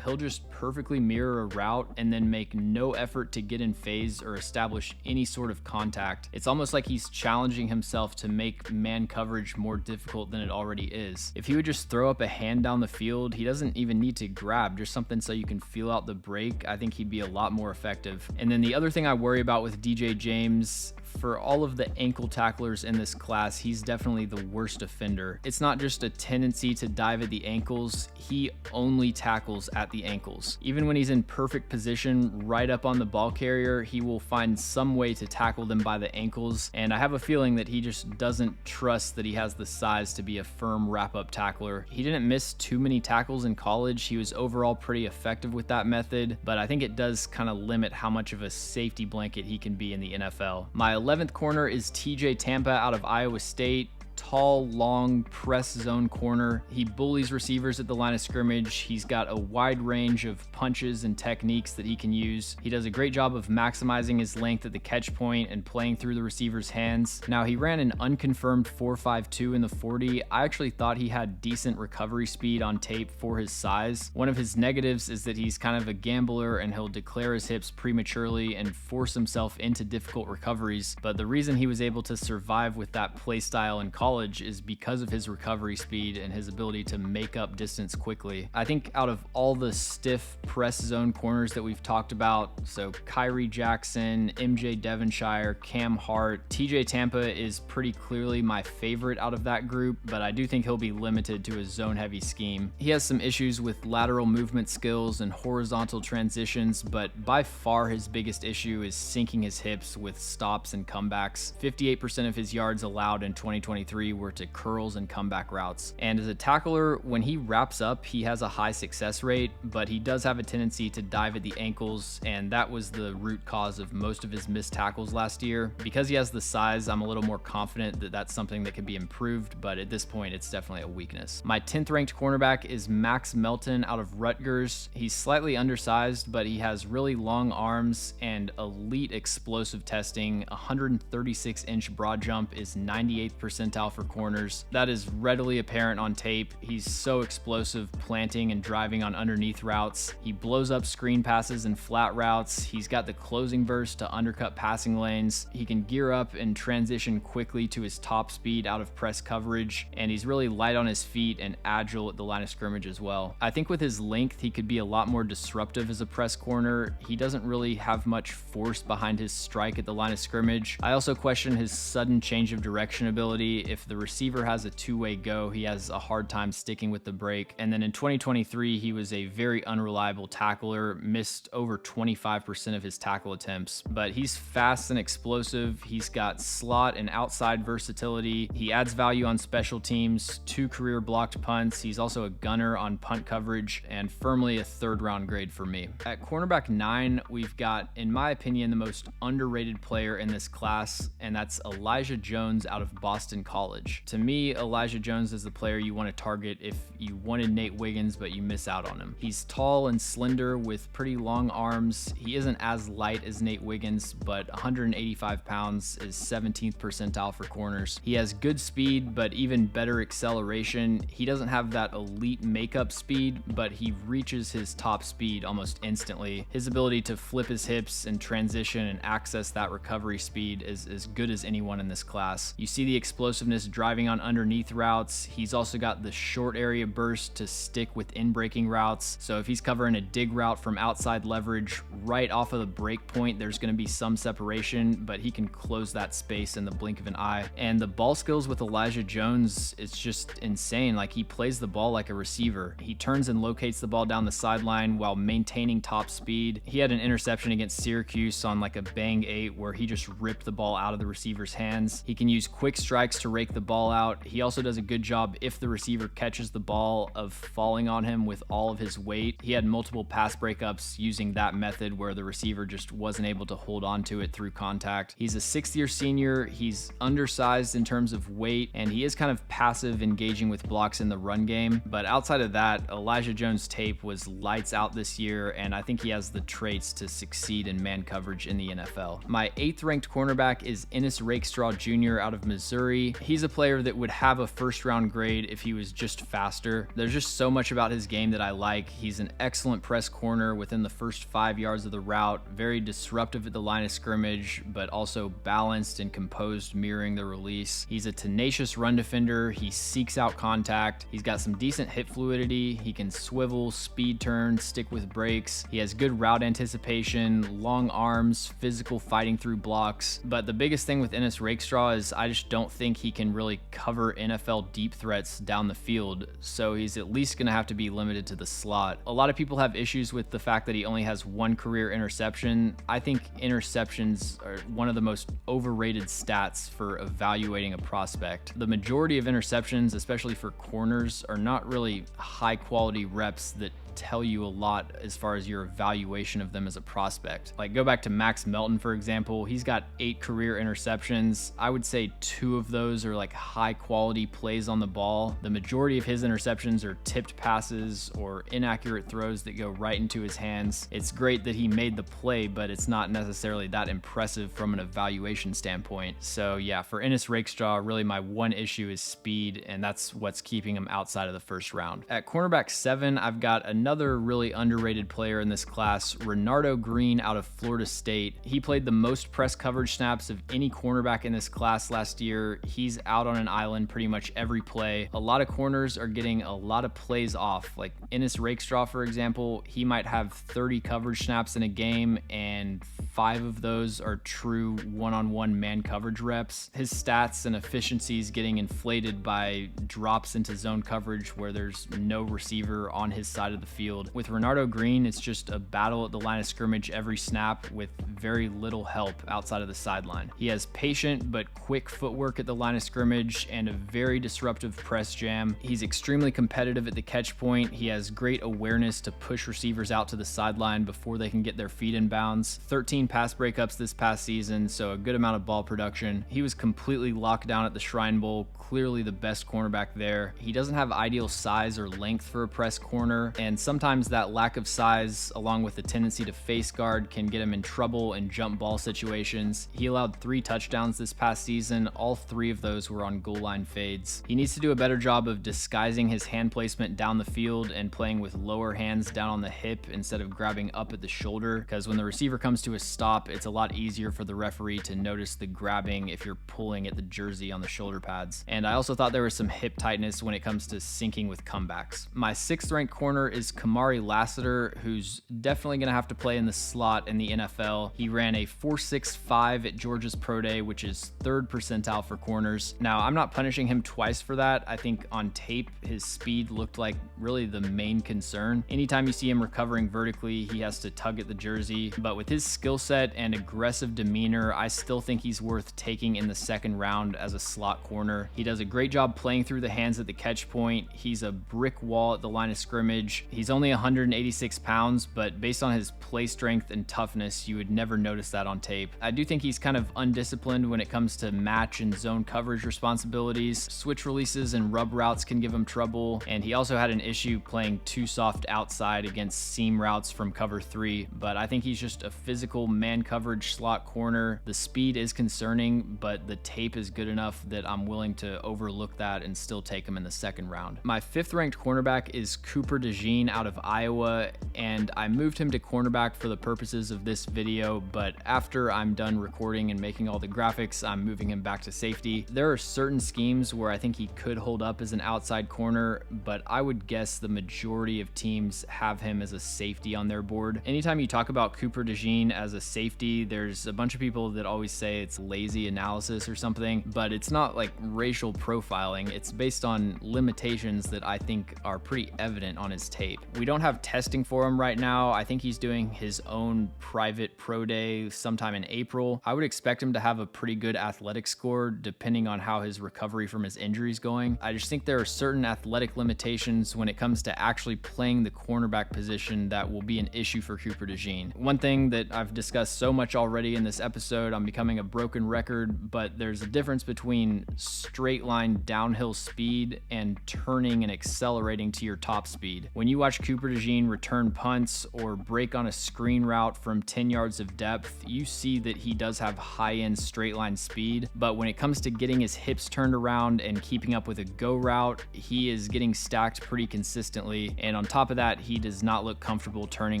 he'll just perfectly mirror a route and then make no effort to get in phase or establish any sort of contact. It's almost like he's challenging himself to make man coverage more difficult than it already is. If he would just throw up a hand down the field, he doesn't even need to grab, just something so you can feel out the break. I think he'd be a lot more effective. And then the other thing I worry about with DJ James, for all of the ankle tacklers in this class, he's definitely the worst offender. It's not just a tendency to dive at the ankles, he only tackles at the ankles. Even when he's in perfect position right up on the ball carrier, he will find some way to tackle them by the ankles, and I have a feeling that he just doesn't trust that he has the size to be a firm wrap-up tackler. He didn't miss too many tackles in college. He was overall pretty effective with that method, but I think it does kind of limit how much of a safety blanket he can be in the NFL. My 11th corner is TJ Tampa out of Iowa State. Tall, long, press zone corner. He bullies receivers at the line of scrimmage. He's got a wide range of punches and techniques that he can use. He does a great job of maximizing his length at the catch point and playing through the receiver's hands. Now, he ran an unconfirmed 4.52 in the 40. I actually thought he had decent recovery speed on tape for his size. One of his negatives is that he's kind of a gambler and he'll declare his hips prematurely and force himself into difficult recoveries. But the reason he was able to survive with that play style in college is because of his recovery speed and his ability to make up distance quickly. I think out of all the stiff press zone corners that we've talked about, so Kyrie Jackson, MJD Devonshire, Cam Hart, TJ Tampa is pretty clearly my favorite out of that group, but I do think he'll be limited to a zone-heavy scheme. He has some issues with lateral movement skills and horizontal transitions, but by far his biggest issue is sinking his hips with stops and comebacks. 58% of his yards allowed in 2023 were to curls and comeback routes. And as a tackler, when he wraps up, he has a high success rate, but he does have a tendency to dive at the ankles, and that was the root cause of most of his missed tackles last year. Because he has the size, I'm a little more confident that that's something that can be improved, but at this point, it's definitely a weakness. My 10th ranked cornerback is Max Melton out of Rutgers. He's slightly undersized, but he has really long arms and elite explosive testing. 136-inch broad jump is 98th percentile for corners. That is readily apparent on tape. He's so explosive planting and driving on underneath routes. He blows up screen passes and flat routes. He's got the closing burst to undercut passing lanes. He can gear up and transition quickly to his top speed out of press coverage, and he's really light on his feet and agile at the line of scrimmage as well. I think with his length, he could be a lot more disruptive as a press corner. He doesn't really have much force behind his strike at the line of scrimmage. I also question his sudden change of direction ability. If the receiver has a two-way go, he has a hard time sticking with the break. And then in 2023, he was a very unreliable tackler, missed over 25% of his tackle attempts. But he's fast and explosive. He's got slot and outside versatility. He adds value on special teams, 2 career blocked punts. He's also a gunner on punt coverage and firmly a 3rd round grade for me. At cornerback 9, we've got, in my opinion, the most underrated player in this class, and that's Elijah Jones out of Boston College. To me, Elijah Jones is the player you want to target if you wanted Nate Wiggins, but you miss out on him. He's tall and slender with pretty long arms. He isn't as light as Nate Wiggins, but 185 pounds is 17th percentile for corners. He has good speed, but even better acceleration. He doesn't have that elite makeup speed, but he reaches his top speed almost instantly. His ability to flip his hips and transition and access that recovery speed is as good as anyone in this class. You see the explosiveness driving on underneath routes. He's also got the short area burst to stick with in-breaking routes. So if he's covering a dig route from outside leverage, right off of the break point, there's going to be some separation, but he can close that space in the blink of an eye. And the ball skills with Elijah Jones, it's just insane. Like, he plays the ball like a receiver. He turns and locates the ball down the sideline while maintaining top speed. He had an interception against Syracuse on like a bang 8 where he just ripped the ball out of the receiver's hands. He can use quick strikes to rake the ball out. He also does a good job, if the receiver catches the ball, of falling on him with all of his weight. He had multiple pass breakups using that method where the receiver just wasn't able to hold on to it through contact. He's a 6th-year senior. He's undersized in terms of weight, and he is kind of passive, engaging with blocks in the run game. But outside of that, Elijah Jones' tape was lights out this year, and I think he has the traits to succeed in man coverage in the NFL. My 8th-ranked cornerback is Ennis Rraw Jr. out of Missouri. He's a player that would have a 1st-round grade if he was just faster. There's just so much about his game that I like. He's an excellent press corner within the first 5 yards of the route, very disruptive at the line of scrimmage, but also balanced and composed, mirroring the release. He's a tenacious run defender. He seeks out contact. He's got some decent hip fluidity. He can swivel, speed turn, stick with breaks. He has good route anticipation, long arms, physical fighting through blocks. But the biggest thing with Ennis Rraw is I just don't think he can really cover NFL deep threats down the field, so he's at least going to have to be limited to the slot. A lot of people have issues with the fact that he only has 1 career interception. I think interceptions are one of the most overrated stats for evaluating a prospect. The majority of interceptions, especially for corners, are not really high quality reps that tell you a lot as far as your evaluation of them as a prospect. Like, go back to Max Melton, for example. He's got 8 career interceptions. I would say 2 of those are like high quality plays on the ball. The majority of his interceptions are tipped passes or inaccurate throws that go right into his hands. It's great that he made the play, but it's not necessarily that impressive from an evaluation standpoint. So yeah, for Ennis Rraw, really my one issue is speed, and that's what's keeping him outside of the first round. At cornerback 7, I've got another really underrated player in this class, Renardo Green out of Florida State. He played the most press coverage snaps of any cornerback in this class last year. He's out on an island pretty much every play. A lot of corners are getting a lot of plays off. Like Ennis Rraw, for example, he might have 30 coverage snaps in a game, and 5 of those are true one-on-one man coverage reps. His stats and efficiencies getting inflated by drops into zone coverage where there's no receiver on his side of the field. With Renardo Green, it's just a battle at the line of scrimmage every snap with very little help outside of the sideline. He has patient but quick footwork at the line of scrimmage and a very disruptive press jam. He's extremely competitive at the catch point. He has great awareness to push receivers out to the sideline before they can get their feet in bounds. 13 pass breakups this past season, so a good amount of ball production. He was completely locked down at the Shrine Bowl, clearly the best cornerback there. He doesn't have ideal size or length for a press corner, and sometimes that lack of size, along with the tendency to face guard, can get him in trouble in jump ball situations. He allowed 3 touchdowns this past season. All 3 of those were on goal line fades. He needs to do a better job of disguising his hand placement down the field and playing with lower hands down on the hip instead of grabbing up at the shoulder, because when the receiver comes to a stop, it's a lot easier for the referee to notice the grabbing if you're pulling at the jersey on the shoulder pads. And I also thought there was some hip tightness when it comes to syncing with comebacks. My 6th ranked corner is Kamari Lasser, who's definitely going to have to play in the slot in the NFL. He ran a 4.65 at Georgia's Pro Day, which is 3rd percentile for corners. Now, I'm not punishing him twice for that. I think on tape, his speed looked like really the main concern. Anytime you see him recovering vertically, he has to tug at the jersey. But with his skill set and aggressive demeanor, I still think he's worth taking in the 2nd round as a slot corner. He does a great job playing through the hands at the catch point. He's a brick wall at the line of scrimmage. He's only 186 pounds, but based on his play strength and toughness, you would never notice that on tape. I do think he's kind of undisciplined when it comes to match and zone coverage responsibilities. Switch releases and rub routes can give him trouble, and he also had an issue playing too soft outside against seam routes from cover 3, but I think he's just a physical man coverage slot corner. The speed is concerning, but the tape is good enough that I'm willing to overlook that and still take him in the 2nd round. My 5th ranked cornerback is Cooper DeJean out of Iowa, and I moved him to cornerback for the purposes of this video, but after I'm done recording and making all the graphics, I'm moving him back to safety. There are certain schemes where I think he could hold up as an outside corner, but I would guess the majority of teams have him as a safety on their board. Anytime you talk about Cooper DeJean as a safety, there's a bunch of people that always say it's lazy analysis or something, but it's not like racial profiling. It's based on limitations that I think are pretty evident on his tape. We don't have testing for him right now. I think he's doing his own private pro day sometime in April. I would expect him to have a pretty good athletic score depending on how his recovery from his injury is going. I just think there are certain athletic limitations when it comes to actually playing the cornerback position that will be an issue for Cooper DeJean. One thing that I've discussed so much already in this episode, I'm becoming a broken record, but there's a difference between straight line downhill speed and turning and accelerating to your top speed. When you watch Cooper DeJean return punts or break on a screen route from 10 yards of depth, you see that he does have high-end straight line speed, but when it comes to getting his hips turned around and keeping up with a go route, he is getting stacked pretty consistently, and on top of that, he does not look comfortable turning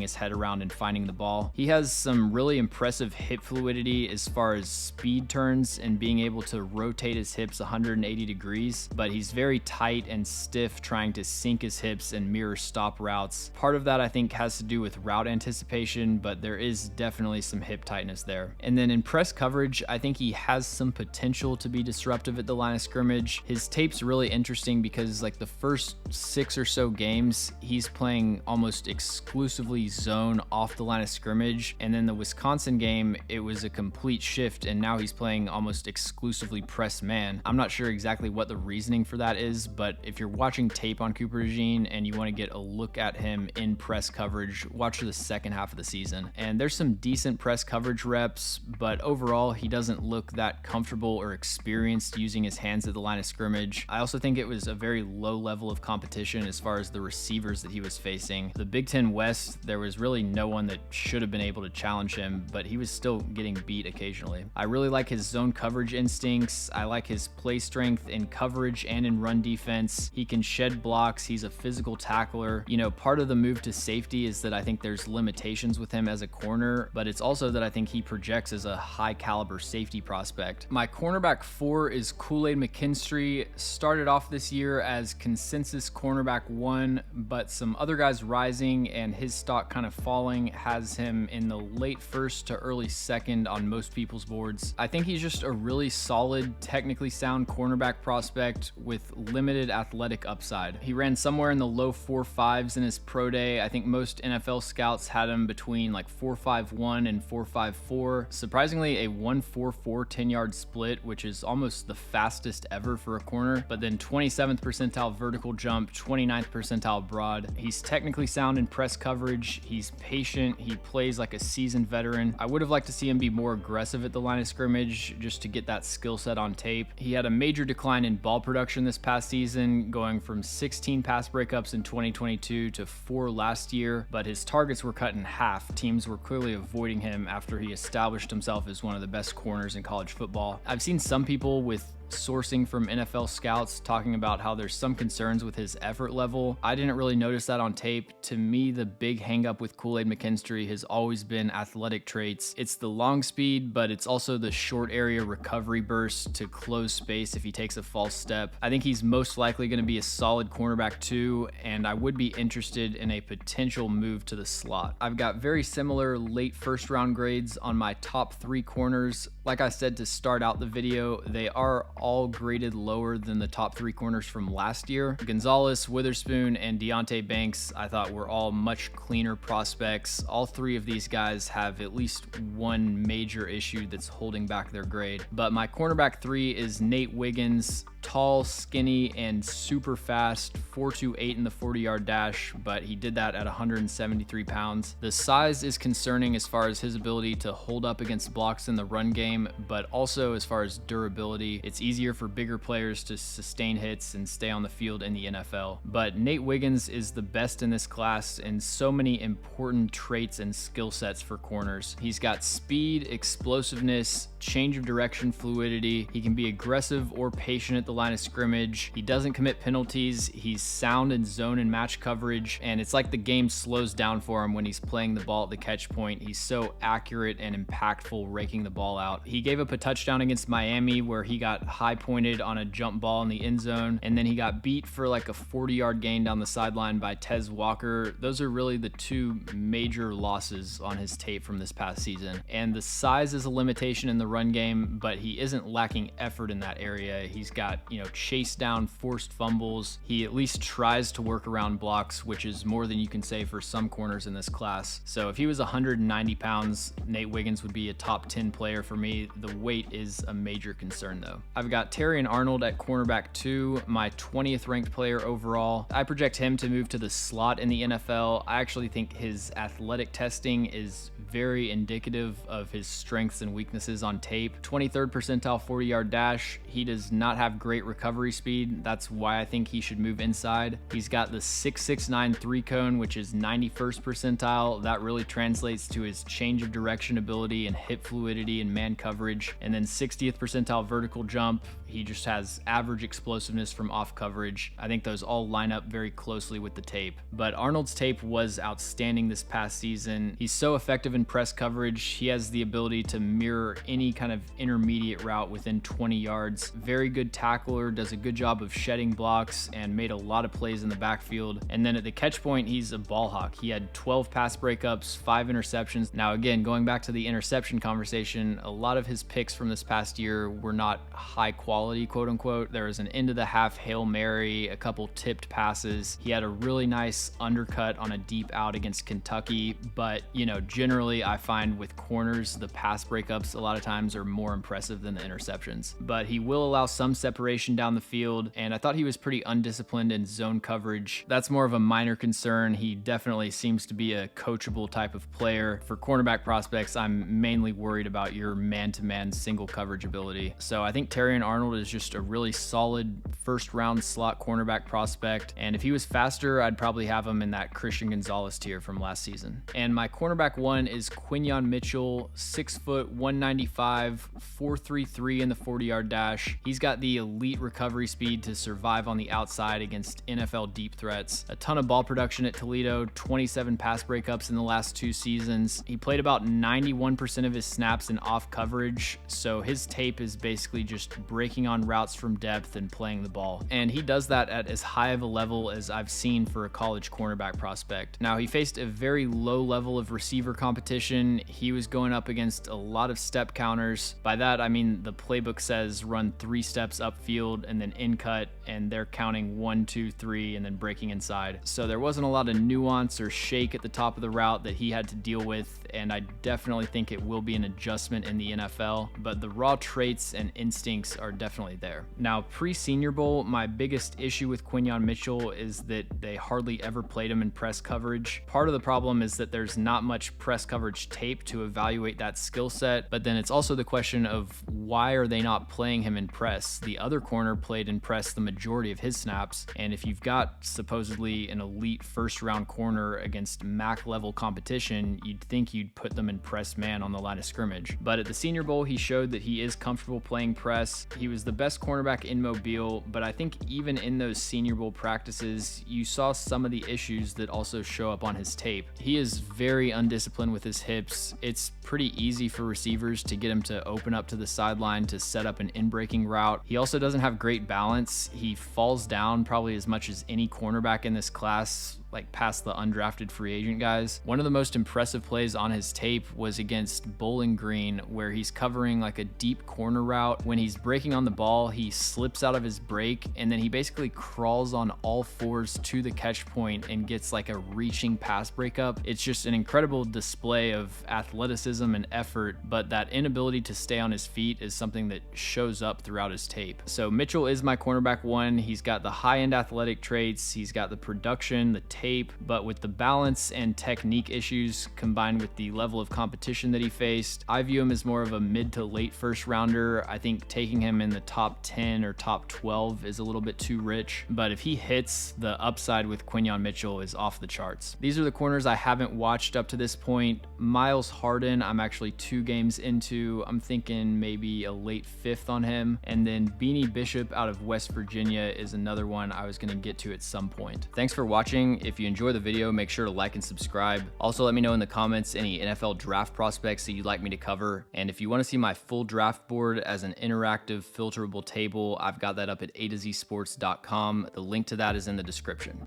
his head around and finding the ball. He has some really impressive hip fluidity as far as speed turns and being able to rotate his hips 180 degrees, but he's very tight and stiff trying to sink his hips and mirror stop routes. Part of that I think has to do with route anticipation, but there is definitely some hip tightness there. And then in press coverage, I think he has some potential to be disruptive at the line of scrimmage. His tape's really interesting because like the first 6 or so games, he's playing almost exclusively zone off the line of scrimmage, and then the Wisconsin game, it was a complete shift, and now he's playing almost exclusively press man. I'm not sure exactly what the reasoning for that is, but if you're watching tape on Cooper DeJean and you want to get a look at him in press coverage, watch the second half of the season. And there's some decent press coverage reps, but overall, he doesn't look that comfortable or experienced using his hands at the line of scrimmage. I also think it was a very low level of competition as far as the receivers that he was facing. The Big Ten West, there was really no one that should have been able to challenge him, but he was still getting beat occasionally. I really like his zone coverage instincts. I like his play strength in coverage and in run defense. He can shed blocks. He's a physical tackler. You know, part of the move to safety is that I think there's limitations with him as a corner, but it's also that I think he projects as a high caliber safety prospect. My cornerback 4 is KoolAid McKinstry. Started off this year as consensus cornerback 1, but some other guys rising and his stock kind of falling has him in the late first to early second on most people's boards. I think he's just a really solid, technically sound cornerback prospect with limited athletic upside. He ran somewhere in the low 4.5s in his pro day. I think most NFL scouts had him between like 4.51 and 4.54. Surprisingly, a 1.44 10-yard split, which is almost the fastest ever for a corner, but then 27th percentile vertical jump, 29th percentile broad. He's technically sound in press coverage. He's patient. He plays like a seasoned veteran. I would have liked to see him be more aggressive at the line of scrimmage just to get that skill set on tape. He had a major decline in ball production this past season, going from 16 pass breakups in 2022 to 4 last year, but his targets were cut in half. Teams were clearly avoiding him after he established himself as one of the best corners in college football. I've seen some people with sourcing from NFL scouts talking about how there's some concerns with his effort level. I didn't really notice that on tape. To me, the big hangup with KoolAid McKinstry has always been athletic traits. It's the long speed, but it's also the short area recovery burst to close space if he takes a false step. I think he's most likely going to be a solid cornerback 2, and I would be interested in a potential move to the slot. I've got very similar late first round grades on my top 3 corners. Like I said to start out the video, they are all graded lower than the top 3 corners from last year. Gonzalez, Witherspoon, and Deonte Banks I thought were all much cleaner prospects. All 3 of these guys have at least one major issue that's holding back their grade. But my cornerback 3 is Nate Wiggins. Tall, skinny, and super fast, 4.28 in the 40-yard dash, but he did that at 173 pounds. The size is concerning as far as his ability to hold up against blocks in the run game, but also as far as durability. It's easier for bigger players to sustain hits and stay on the field in the NFL. But Nate Wiggins is the best in this class in so many important traits and skill sets for corners. He's got speed, explosiveness, change of direction fluidity. He can be aggressive or patient at the line of scrimmage. He doesn't commit penalties. He's sound in zone and match coverage, and it's like the game slows down for him when he's playing the ball at the catch point. He's so accurate and impactful raking the ball out. He gave up a touchdown against Miami where he got high pointed on a jump ball in the end zone, and then he got beat for like a 40-yard gain down the sideline by Tez Walker. Those are really the 2 major losses on his tape from this past season. And the size is a limitation in the run game, but he isn't lacking effort in that area. He's got, chase down forced fumbles. He at least tries to work around blocks, which is more than you can say for some corners in this class. So if he was 190 pounds, Nate Wiggins would be a top 10 player for me. The weight is a major concern though. I've got Terron Arnold at cornerback 2, my 20th ranked player overall. I project him to move to the slot in the NFL. I actually think his athletic testing is very indicative of his strengths and weaknesses on tape. 23rd percentile 40-yard dash. He does not have great recovery speed. That's why I think he should move inside. He's got the 6.69 3-cone, which is 91st percentile. That really translates to his change of direction ability and hip fluidity and man coverage. And then 60th percentile vertical jump. He just has average explosiveness from off coverage. I think those all line up very closely with the tape. But Arnold's tape was outstanding this past season. He's so effective in press coverage. He has the ability to mirror any kind of intermediate route within 20 yards. Very good tackler, does a good job of shedding blocks, and made a lot of plays in the backfield. And then at the catch point, he's a ball hawk. He had 12 pass breakups, 5 interceptions. Now again, going back to the interception conversation, a lot of his picks from this past year were not high quality, quote unquote. There was an end of the half Hail Mary, a couple tipped passes. He had a really nice undercut on a deep out against Kentucky, but generally I find with corners, the pass breakups a lot of times are more impressive than the interceptions. But he will allow some separation separation down the field, and I thought he was pretty undisciplined in zone coverage. That's more of a minor concern. He definitely seems to be a coachable type of player. For cornerback prospects, I'm mainly worried about your man-to-man single coverage ability. So I think Terron Arnold is just a really solid first-round slot cornerback prospect, and if he was faster, I'd probably have him in that Christian Gonzalez tier from last season. And my cornerback one is Quan Mitchell, 6 foot, 195, 4.33 in the 40-yard dash. He's got the elite recovery speed to survive on the outside against NFL deep threats. A ton of ball production at Toledo, 27 pass breakups in the last 2 seasons. He played about 91% of his snaps in off coverage, so his tape is basically just breaking on routes from depth and playing the ball. And he does that at as high of a level as I've seen for a college cornerback prospect. Now, he faced a very low level of receiver competition. He was going up against a lot of step counters. By that, I mean the playbook says run 3 steps upfield and then in cut, and they're counting 1, 2, 3, and then breaking inside. So there wasn't a lot of nuance or shake at the top of the route that he had to deal with, and I definitely think it will be an adjustment in the NFL, but the raw traits and instincts are definitely there. Now, pre-Senior Bowl, my biggest issue with Quan Mitchell is that they hardly ever played him in press coverage. Part of the problem is that there's not much press coverage tape to evaluate that skill set, but then it's also the question of why are they not playing him in press? The other corner played in press the majority of his snaps, and if you've got supposedly an elite first-round corner against MAC level competition, you'd think you'd put them in press man on the line of scrimmage. But at the Senior Bowl, he showed that he is comfortable playing press. He was the best cornerback in Mobile, but I think even in those Senior Bowl practices, you saw some of the issues that also show up on his tape. He is very undisciplined with his hips. It's pretty easy for receivers to get him to open up to the sideline to set up an in-breaking route. He also doesn't have great balance. He falls down probably as much as any cornerback in this class, like past the undrafted free agent guys. One of the most impressive plays on his tape was against Bowling Green, where he's covering like a deep corner route. When he's breaking on the ball, he slips out of his break, and then he basically crawls on all 4s to the catch point and gets like a reaching pass breakup. It's just an incredible display of athleticism and effort, but that inability to stay on his feet is something that shows up throughout his tape. So Mitchell is my cornerback one. He's got the high-end athletic traits, he's got the production, the tape, but with the balance and technique issues combined with the level of competition that he faced, I view him as more of a mid to late first rounder. I think taking him in the top 10 or top 12 is a little bit too rich, but if he hits, the upside with Quan Mitchell is off the charts. These are the corners I haven't watched up to this point. Myles Harden, I'm actually 2 games into. I'm thinking maybe a late 5th on him, and then Beanie Bishop out of West Virginia is another one I was going to get to at some point. Thanks for watching. If you enjoy the video, make sure to like and subscribe. Also, let me know in the comments any NFL draft prospects that you'd like me to cover. And if you want to see my full draft board as an interactive filterable table, I've got that up at A2ZSports.com. The link to that is in the description.